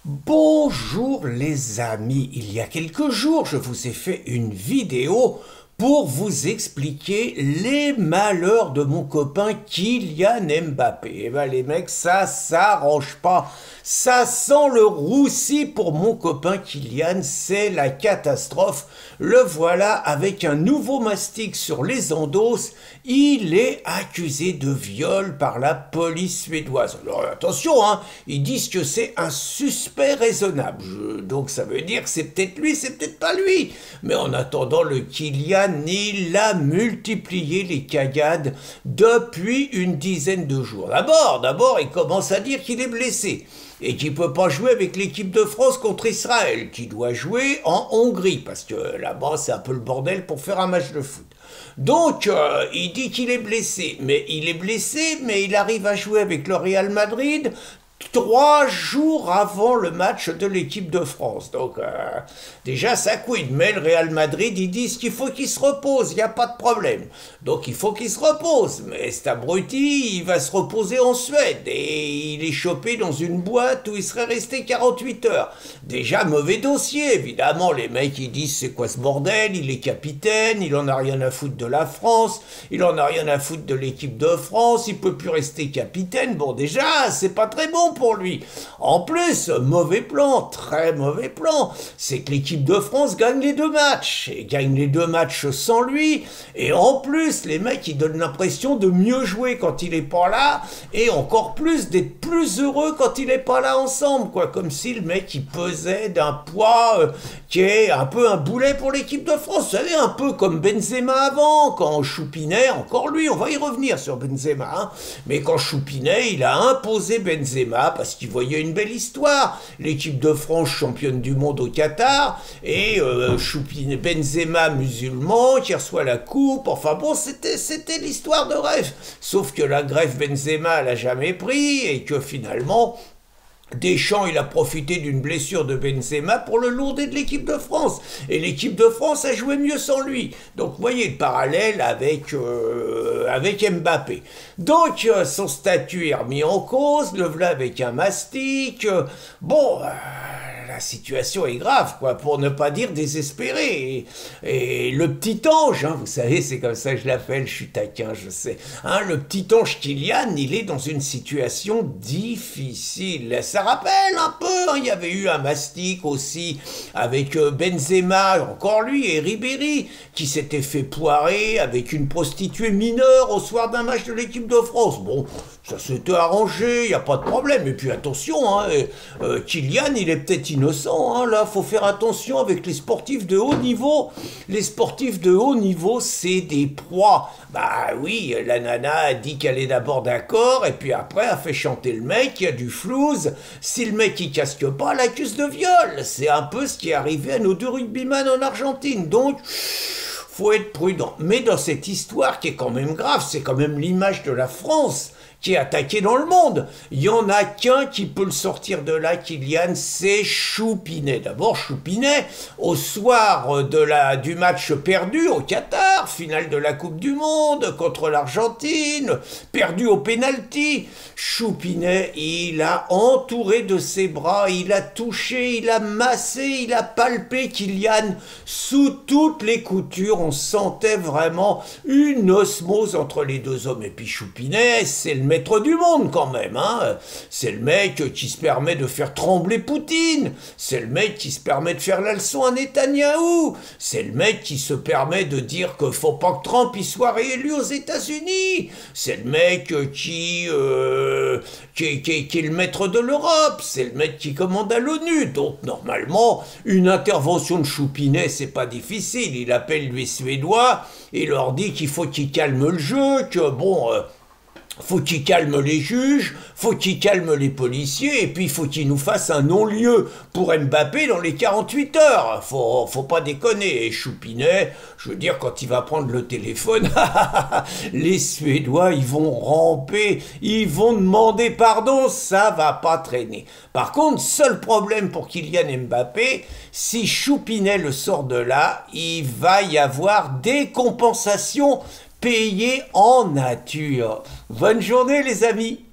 Bonjour les amis, il y a quelques jours je vous ai fait une vidéo pour vous expliquer les malheurs de mon copain Kylian Mbappé. Et ben les mecs, ça s'arrange pas. Ça sent le roussi pour mon copain Kylian, c'est la catastrophe. Le voilà avec un nouveau mastic sur les endos. Il est accusé de viol par la police suédoise. Alors attention, hein, ils disent que c'est un suspect raisonnable. Donc ça veut dire que c'est peut-être lui, c'est peut-être pas lui. Mais en attendant, le Kylian, il a multiplié les cagades depuis une dizaine de jours. D'abord, il commence à dire qu'il est blessé et qu'il ne peut pas jouer avec l'équipe de France contre Israël, qui doit jouer en Hongrie, parce que là-bas, c'est un peu le bordel pour faire un match de foot. Donc, il dit qu'il est blessé, mais il arrive à jouer avec le Real Madrid 3 jours avant le match de l'équipe de France. Donc, déjà, ça quid. Mais le Real Madrid, ils disent qu'il faut qu'il se repose, il n'y a pas de problème. Donc, il faut qu'il se repose. Mais cet abruti, il va se reposer en Suède. Et il est chopé dans une boîte où il serait resté 48 heures. Déjà, mauvais dossier, évidemment. Les mecs, ils disent, c'est quoi ce bordel? Il est capitaine, il en a rien à foutre de la France, il en a rien à foutre de l'équipe de France, il peut plus rester capitaine. Bon, déjà, c'est pas très bon pour lui. En plus, mauvais plan, très mauvais plan, c'est que l'équipe de France gagne les 2 matchs, et gagne les 2 matchs sans lui, et en plus, les mecs, ils donnent l'impression de mieux jouer quand il est pas là, et encore plus d'être plus heureux quand il est pas là ensemble, quoi, comme si le mec, il pesait d'un poids qui est un peu un boulet pour l'équipe de France, vous savez, un peu comme Benzema avant, quand Choupinait, encore lui, on va y revenir sur Benzema, hein, mais quand Choupinait, il a imposé Benzema, parce qu'il voyait une belle histoire. L'équipe de France championne du monde au Qatar, et Benzema musulman qui reçoit la coupe. Enfin bon, c'était l'histoire de rêve. Sauf que la greffe Benzema l'a jamais pris, et que finalement Deschamps, il a profité d'une blessure de Benzema pour le lourder de l'équipe de France. Et l'équipe de France a joué mieux sans lui. Donc, vous voyez le parallèle avec Mbappé. Donc, son statut est remis en cause, le voilà avec un mastic. Bon, la situation est grave, quoi, pour ne pas dire désespérée. Et le petit ange, hein, vous savez, c'est comme ça que je l'appelle, je suis taquin, je sais. Hein, le petit ange Kylian, il est dans une situation difficile. Ça rappelle un peu, hein, il y avait eu un mastic aussi avec Benzema, encore lui, et Ribéry, qui s'était fait poirer avec une prostituée mineure au soir d'un match de l'équipe de France. Bon, ça s'était arrangé, il n'y a pas de problème. Et puis attention, hein, Kylian, il est peut-être innocent. Hein, là, faut faire attention avec les sportifs de haut niveau. Les sportifs de haut niveau, c'est des proies. Bah oui, la nana a dit qu'elle est d'abord d'accord, et puis après a fait chanter le mec, il y a du flouze. Si le mec il casque pas, elle accuse de viol. C'est un peu ce qui est arrivé à nos 2 rugbyman en Argentine. Donc, faut être prudent. Mais dans cette histoire qui est quand même grave, c'est quand même l'image de la France qui est attaquée dans le monde. Il n'y en a qu'un qui peut le sortir de là, Kylian, c'est Choupinait. D'abord, Choupinait, au soir du match perdu au Qatar, finale de la Coupe du Monde contre l'Argentine, perdu au pénalty, Choupinait, il a entouré de ses bras, il a touché, il a massé, il a palpé Kylian sous toutes les coutures. On sentait vraiment une osmose entre les deux hommes. Et puis Choupinait, c'est le maître du monde quand même, hein. C'est le mec qui se permet de faire trembler Poutine, c'est le mec qui se permet de faire la leçon à Netanyahou, c'est le mec qui se permet de dire qu'il faut pas que Trump y soit réélu aux États-Unis, c'est le mec qui est le maître de l'Europe, c'est le mec qui commande à l'ONU. Donc normalement, une intervention de Choupinait, c'est pas difficile. Il appelle les Suédois et leur dit qu'il faut qu'ils calment le jeu, que bon, faut qu'il calme les juges, faut qu'il calme les policiers, et puis il faut qu'il nous fasse un non-lieu pour Mbappé dans les 48 heures. Faut pas déconner. Et Choupinait, je veux dire, quand il va prendre le téléphone, les Suédois, ils vont ramper, ils vont demander pardon, ça va pas traîner. Par contre, seul problème pour Kylian Mbappé, si Choupinait le sort de là, il va y avoir des compensations payées en nature. Bonne journée les amis!